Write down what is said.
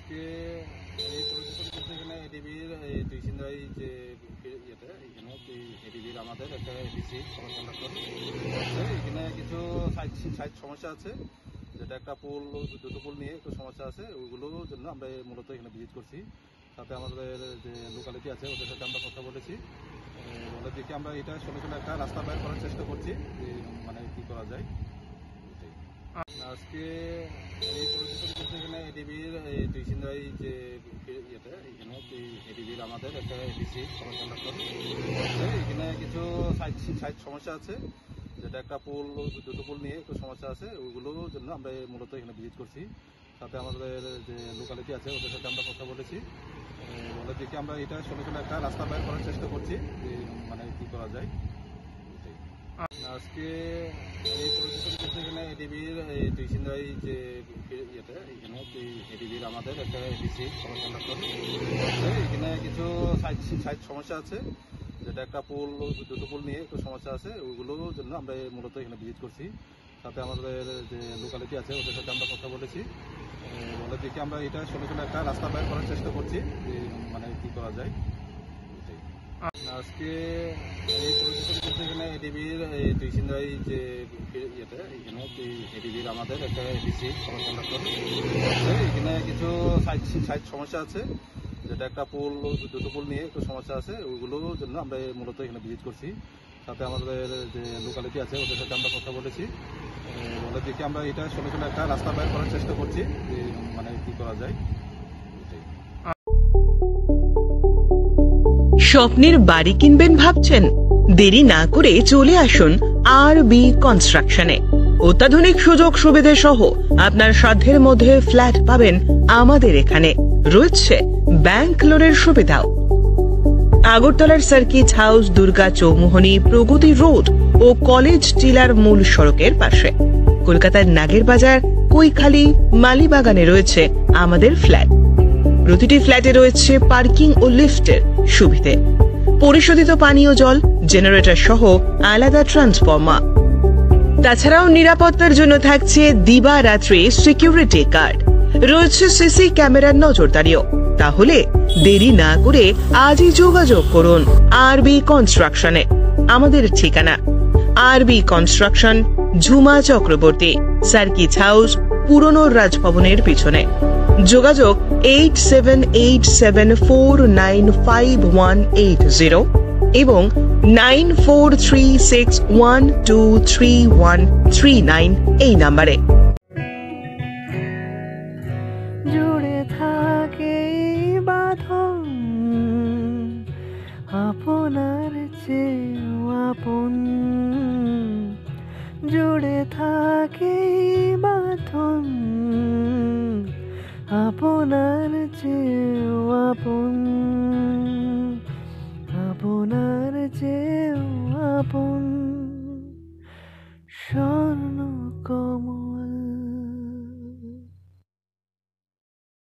আজকে এই পরিস্থিতি বলতে এখানে এডিবির টিউশনরাই যে ইয়েটা এখানে এডিবির আমাদের একটা এডিসি কন্ডাক্টর এখানে কিছু সাইড সমস্যা আছে, যেটা একটা পুল দুটো পুল নিয়ে একটু সমস্যা আছে, ওইগুলোর জন্য আমরা মূলত এখানে ভিজিট করছি। সাথে আমাদের যে লোকালিটি আছে ওদের সাথে আমরা কথা বলেছি, বলে দেখি আমরা এটা সলিউশন একটা রাস্তা বের করার চেষ্টা করছি, মানে কি করা যায়। আজকে এই পরিস্থিতি বলতে এখানে এডিবির টিউশনরাই যে ইয়েটা এখানে এডিবির আমাদের একটা এডিসি কন্ডাক্টর এখানে কিছু সাইড সমস্যা আছে, যেটা একটা পুল দুটো পুল নিয়ে একটু সমস্যা আছে, ওইগুলোর জন্য আমরা মূলত এখানে ভিজিট করছি। সাথে আমাদের যে লোকালিটি আছে ওদের সাথে আমরা কথা বলেছি, বলে দেখি আমরা এটা সলিউশন একটা রাস্তা বের করার চেষ্টা করছি, মানে কি করা যায়। আজকে এই পরিস্থিতি বলতে এখানে এডিবির টিউশনরাই যে ইয়েটা এখানে এডিবির আমাদের একটা এডিসি কন্ডাক্টর এখানে কিছু সাইড সমস্যা আছে, যেটা একটা পুল দুটো পুল নিয়ে একটু সমস্যা আছে, ওইগুলোর জন্য আমরা মূলত এখানে ভিজিট করছি। সাথে আমাদের যে লোকালিটি আছে ওদের সাথে আমরা কথা বলেছি, বলে দেখি আমরা এটা সলিউশন একটা রাস্তা বের করার চেষ্টা করছি, মানে কি করা যায়। আজকে এই পরিস্থিতি বলতে এখানে এডিবির টিউশনরাই যে ইয়েটা এখানে এডিবির আমাদের একটা এডিসি কন্ডাক্টর এখানে কিছু সাইড সমস্যা আছে, যেটা একটা পুল দুটো পুল নিয়ে একটু সমস্যা আছে, ওইগুলোর জন্য আমরা মূলত এখানে ভিজিট করছি। সাথে আমাদের যে লোকালিটি আছে ওদের সাথে আমরা কথা বলেছি, বলে দেখি আমরা এটা সলিউশন একটা রাস্তা বের করার চেষ্টা করছি, মানে কি করা যায়। স্বপ্নের বাড়ি কিনবেন ভাবছেন? দেরি না করে চলে আসুন আরবি কনস্ট্রাকশনে। অত্যাধুনিক সুযোগ সুবিধা সহ আপনার সাধ্যের মধ্যে ফ্ল্যাট পাবেন আমাদের এখানে। রয়েছে ব্যাংক লোনের সুবিধাও। আগরতলার সার্কিট হাউস, দুর্গা চৌমুহনী, প্রগতি রোড ও কলেজ টিলার মূল সড়কের পাশে। কলকাতার নাগের বাজার, কৈখালি, মালিবাগানে রয়েছে আমাদের ফ্ল্যাট। প্রতিটি ফ্ল্যাটে রয়েছে পার্কিং ও লিফটের সুবিধে, পরিশোধিত পানীয় জল, জেনারেটর সহ আলাদা ট্রান্সফরমার। তাছাড়াও নিরাপত্তার জন্য থাকছে দিবারাত্রি সিকিউরিটি গার্ড, রয়েছে সিসি ক্যামেরার নজরদারিও। তাহলে দেরি না করে আজই যোগাযোগ করুন আরবি কনস্ট্রাকশনে। আমাদের ঠিকানা আরবি construction, Jhuma Chakraborty, circuit house, পুরনো রাজভবনের পিছনে। যোগাযোগ 8787495180 এবং 9436123139 এই নাম্বারে। জুড়ে থাকে বাঁধন আপনার চেয়েও আপন, জুড়ে থাকে বাঁধন আপনার চেয়েও আপন, আপনার চেয়েও আপন।